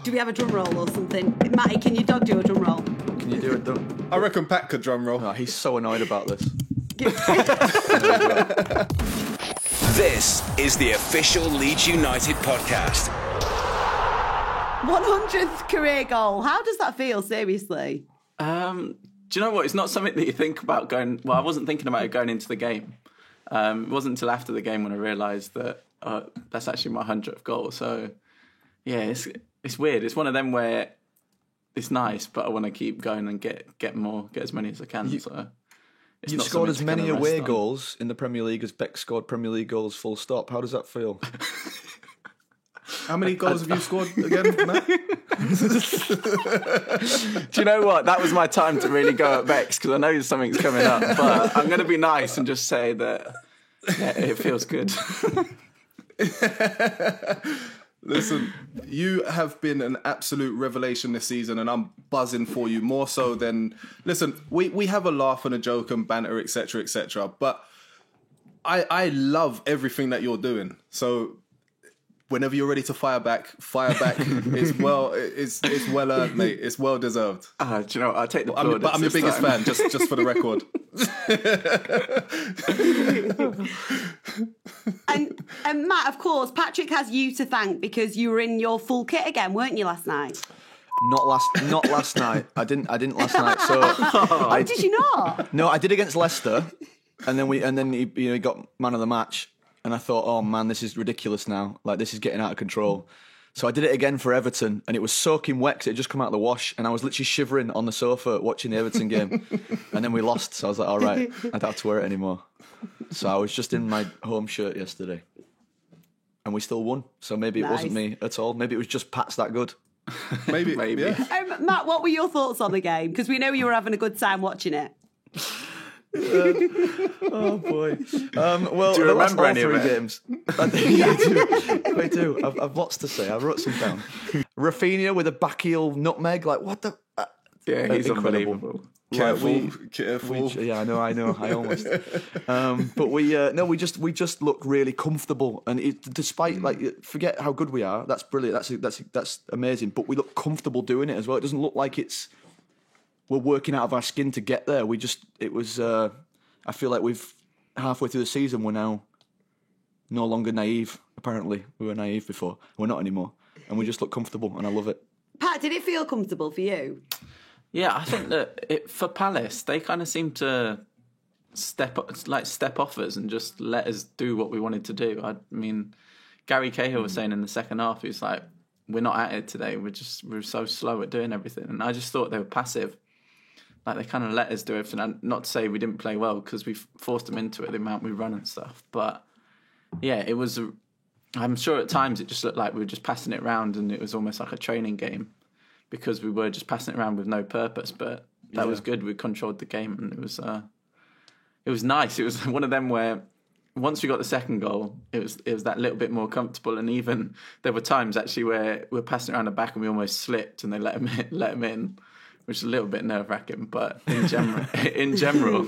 Do we have a drum roll or something? Matty, can your dog do a drum roll? Can you do it? I reckon Pat could drum roll. Oh, he's so annoyed about this. This is the official Leeds United podcast. 100th career goal. How does that feel, seriously? Do you know what? It's not something that you think about going... Well, I wasn't thinking about it going into the game. It wasn't until after the game when I realised that that's actually my 100th goal. So, yeah, it's weird. It's one of them where it's nice, but I want to keep going and get as many as I can. You've scored as many away goals in the Premier League as Beck scored Premier League goals full stop. How does that feel? How many goals have you scored again, Matt? Do you know what? That was my time to really go at Bex because I know something's coming up. But I'm going to be nice and just say that it feels good. Listen, you have been an absolute revelation this season, and I'm buzzing for you more so than... Listen, we have a laugh and a joke and banter, etc., but I love everything that you're doing. So whenever you're ready to fire back. It's well earned, mate. It's well deserved. Do you know what? I'll take the plaudits. But I'm your biggest fan, just for the record. And Matt, of course, Patrick has you to thank because you were in your full kit again, weren't you, last night? Not last night. I didn't last night. So did you not? No, I did against Leicester, and then he got man of the match, and I thought, oh man, this is ridiculous now. Like, this is getting out of control. So I did it again for Everton, and it was soaking wet 'cause it had just come out of the wash, and I was literally shivering on the sofa watching the Everton game, and then we lost. So I was like, all right, I don't have to wear it anymore. So I was just in my home shirt yesterday, and we still won. So maybe it wasn't me at all. Maybe it was just Pat's that good. Maybe. Yeah. Matt, what were your thoughts on the game? Because we know you were having a good time watching it. Oh boy! Well, do you remember any of it? Games? I do. I've lots to say. I wrote some down. Rafinha with a back heel nutmeg. Like, what the? Yeah, he's incredible. Unbelievable. Careful. Yeah, I know. I almost. But we just look really comfortable, and despite forget how good we are. That's brilliant. That's amazing. But we look comfortable doing it as well. It doesn't look like we're working out of our skin to get there. I feel like we've halfway through the season. We're now no longer naive. Apparently, we were naive before. We're not anymore, and we just look comfortable, and I love it. Pat, did it feel comfortable for you? Yeah, I think that for Palace, they kind of seem to step off us and just let us do what we wanted to do. I mean, Gary Cahill was saying in the second half, he was like, "We're not at it today. We're so slow at doing everything." And I just thought they were passive. Like, they kind of let us do everything. And not to say we didn't play well, because we forced them into it, the amount we run and stuff. But yeah, it was. I'm sure at times it just looked like we were just passing it around, and it was almost like a training game, because we were just passing it around with no purpose. But that was good. We controlled the game, and it was nice. It was one of them where once we got the second goal, it was that little bit more comfortable. And even there were times actually where we were passing around the back and we almost slipped, and they let him in, which is a little bit nerve wracking. But in general,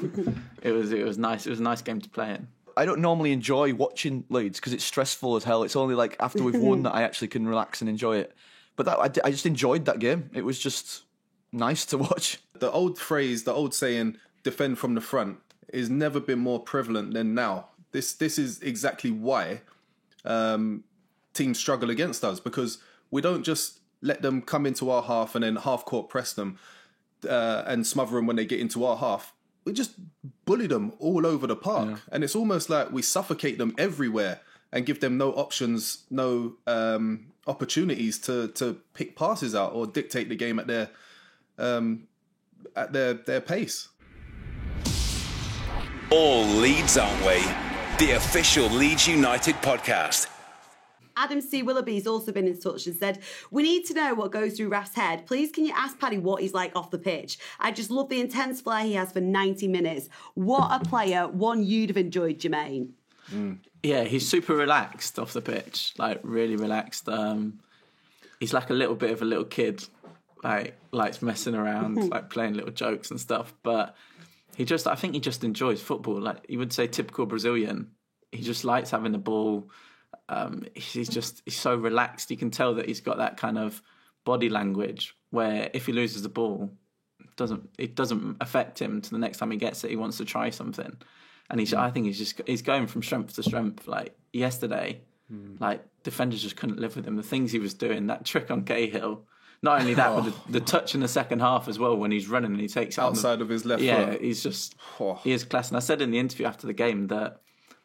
it was nice. It was a nice game to play in. I don't normally enjoy watching Leeds because it's stressful as hell. It's only like after we've won that I actually can relax and enjoy it. But I just enjoyed that game. It was just nice to watch. The old saying, defend from the front, has never been more prevalent than now. This is exactly why teams struggle against us, because we don't just let them come into our half and then half-court press them and smother them when they get into our half. We just bully them all over the park. Yeah. And it's almost like we suffocate them everywhere and give them no options, no opportunities to pick passes out or dictate the game at their pace. All Leeds, aren't we? The official Leeds United podcast. Adam C. Willoughby's also been in touch and said, "We need to know what goes through Raf's head. Please can you ask Paddy what he's like off the pitch? I just love the intense flair he has for 90 minutes. What a player, one you'd have enjoyed, Jermaine." Yeah, he's super relaxed off the pitch, like really relaxed. He's like a little bit of a little kid, like likes messing around, like playing little jokes and stuff. But I think he just enjoys football. Like you would say, typical Brazilian. He just likes having the ball. He's so relaxed. You can tell that he's got that kind of body language where if he loses the ball, it doesn't affect him to the next time he gets it. He wants to try something, and I think he's going from strength to strength. Like yesterday, like defenders just couldn't live with him. The things he was doing, that trick on Cahill. Not only that, but the touch in the second half as well when he's running and he takes it outside of his left foot. Yeah, he is class. And I said in the interview after the game that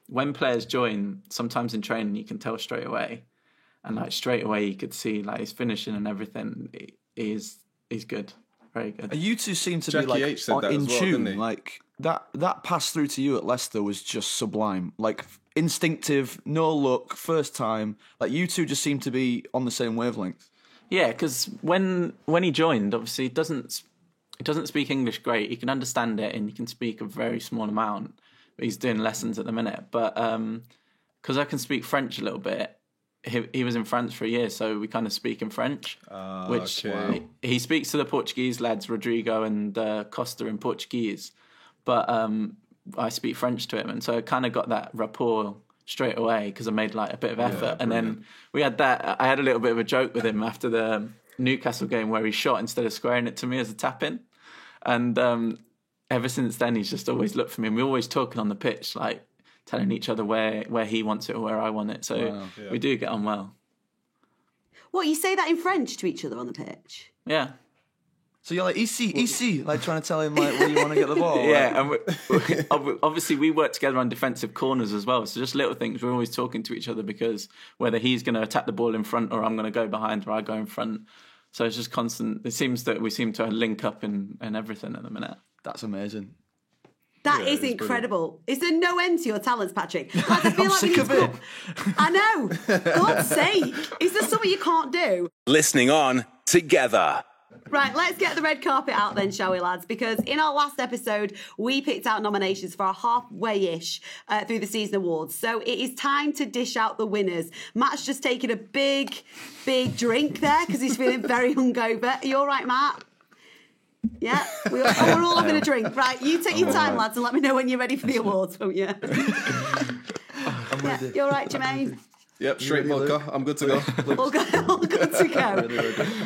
when players join, sometimes in training you can tell straight away, and like straight away you could see like his finishing and everything. He's good, very good. You two seem to Jackie be like H said that in as well, tune. didn't he? Like that pass through to you at Leicester was just sublime. Like instinctive, no look, first time. Like you two just seem to be on the same wavelength. Yeah, because when he joined, obviously he doesn't speak English great. He can understand it and he can speak a very small amount. But he's doing lessons at the minute. But because I can speak French a little bit, he was in France for a year, so we kind of speak in French. Which okay. He speaks to the Portuguese lads, Rodrigo and Costa, in Portuguese. But I speak French to him, and so I kind of got that rapport straight away because I made like a bit of effort. And then we had that. I had a little bit of a joke with him after the Newcastle game where he shot instead of squaring it to me as a tap in. And ever since then, he's just always looked for me. And we're always talking on the pitch, like telling each other where he wants it or where I want it. So we do get on well. What, you say that in French to each other on the pitch? Yeah. So you're like, EC, like trying to tell him like where you want to get the ball. Yeah, and obviously we work together on defensive corners as well. So just little things, we're always talking to each other because whether he's going to attack the ball in front or I'm going to go behind or I go in front. So it's just constant. It seems that we seem to link up in everything at the minute. That's amazing. That is incredible. Brilliant. Is there no end to your talents, Patrick? Like, I feel I'm like sick of it. I know. God's sake. Is there something you can't do? Listening on together. Right, let's get the red carpet out then, shall we, lads? Because in our last episode, we picked out nominations for our halfway-ish through the season awards. So it is time to dish out the winners. Matt's just taken a big drink there because he's feeling very hungover. Are you all right, Matt? Yeah? We're all having a drink. Right, you take your time, lads, and let me know when you're ready for the awards, won't you? You all right, Jermaine? Yep, straight vodka. I'm good to go. all good to go.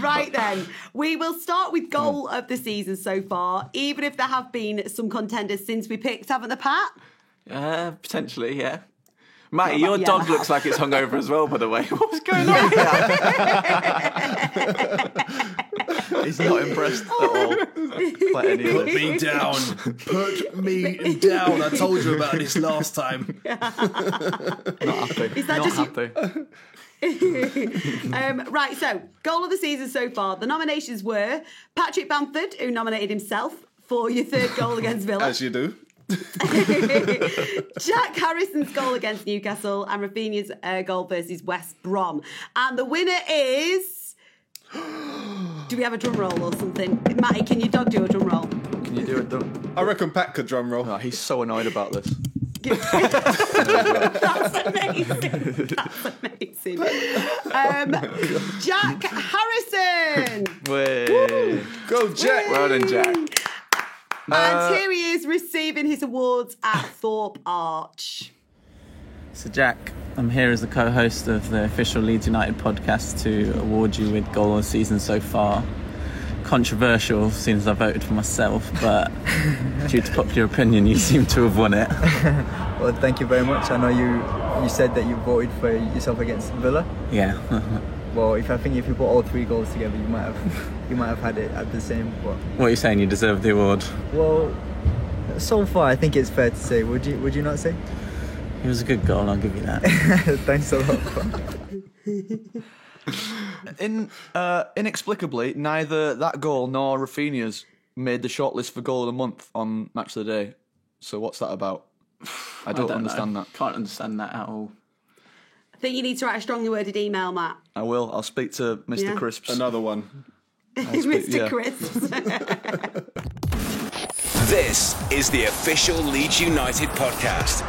Right then, we will start with goal of the season so far, even if there have been some contenders since we picked, haven't there, Pat? Potentially, yeah. Matty, your dog looks like it's hungover as well, by the way. What's going on here? He's not impressed at all. Put me down. Put me down. I told you about this last time. Not happy. Is that not just happy. Right, so goal of the season so far. The nominations were Patrick Bamford, who nominated himself for your third goal against Villa. As you do. Jack Harrison's goal against Newcastle and Rafinha's goal versus West Brom. And the winner is... Do we have a drum roll or something? Matty, can your dog do a drum roll? Can you do it? I reckon Pat could drum roll. No, he's so annoyed about this. That's amazing. That's amazing. Jack Harrison. Way. Go, Jack. Well done, Jack. And here he is receiving his awards at Thorpe Arch. So, Jack, I'm here as the co-host of the official Leeds United podcast to award you with goal of the season so far. Controversial, since I voted for myself, but due to popular opinion, you seem to have won it. Well, thank you very much. I know you said that you voted for yourself against Villa. Yeah. Well, I think if you put all three goals together, you might have had it at the same. But what are you saying? You deserve the award? Well, so far, I think it's fair to say. Would you not say? It was a good goal. I'll give you that. Thanks a lot. Inexplicably, neither that goal nor Rafinha's made the shortlist for goal of the month on Match of the Day. So what's that about? I don't understand that. Can't understand that at all. I think you need to write a strongly worded email, Matt. I will. I'll speak to Mr. Yeah. Crisps. Another one. Mr. Crisps. This is the official Leeds United podcast.